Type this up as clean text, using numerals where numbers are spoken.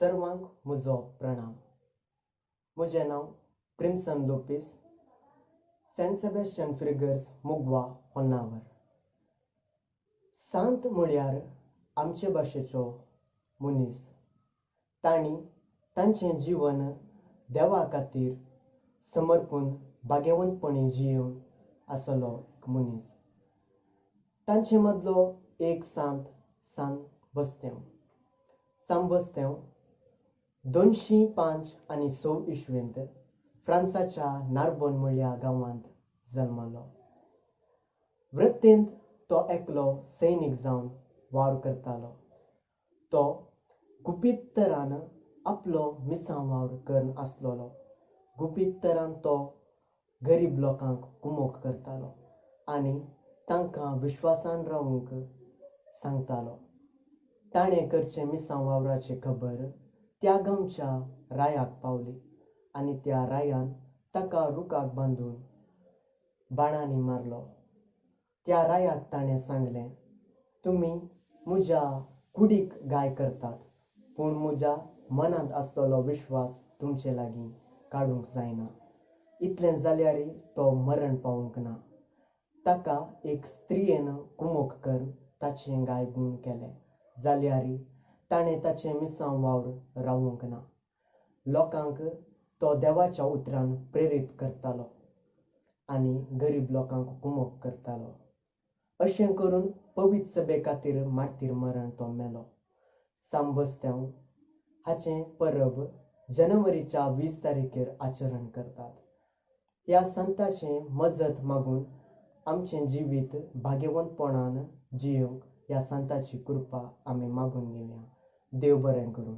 सर्वांक म्हजो प्रणाम. म्हजें नांव प्रिन्सन लोपेस. सेंट सेबेस्टियन फ्रिगर्स मुगवा होन्नावर. सांत म्हळ्यार आमचे भाशेचो मनीस. तांणी तांचें जीवन देवा खातीर समर्पून भाग्यवंतपणी जिवन आसलो एक मनीस. तांचे मदलो एक सांत बस्तेंव. सांत बस्तेंव 205 आनी 6 इस्वेंत फ्रांसाच्या नार्बोन म्हळ्या गांवांत जल्मलो. वृत्तेंत तो एकलो सैनीक जावन वावर करतालो. तो गुपीत तरान आपलो मिसां वावर करन आसलोलो. गुपीत तरान तो गरीब लोकांक कुमोग करतालो आनी तांकां विश्वासान रावूंक सांगतालो. ताणें करचे मिसां वावराची खबर त्या गांवच्या रायाक पावली आनी त्या रायान ताका रुखाक बांदून बाणांनी मारलो. त्या रायाक ताणें सांगलें, "तुमी म्हज्या कुडीक घाय करतात, पूण म्हज्या मनांत आसलोलो विश्वास तुमचे लागीं काडूंक जायना." इतलें जाल्यारय तो मरण पावूंक ना. ताका एक स्त्रियेन कुमोग करून ताचें घाय गूण केलें, जाल्यारय ताणें ताचें मिसां वावर रावूंक ना. लोकांक तो देवाच्या उतरान प्रेरीत करतालो आनी गरीब लोकांक कुमोग करतालो. अशें करून पवित्र सभे खातीर मार्तीर मरण तो मेलो. सांत बस्तेंव हाचें परब जानेवारीच्या 20 तारखेर आचरण करतात. ह्या संताचें मजत मागून आमचें जिवीत भाग्यवंतपणान जियोंक ह्या संताची कृपा आमी मागून घेवया. देव बरें करूं.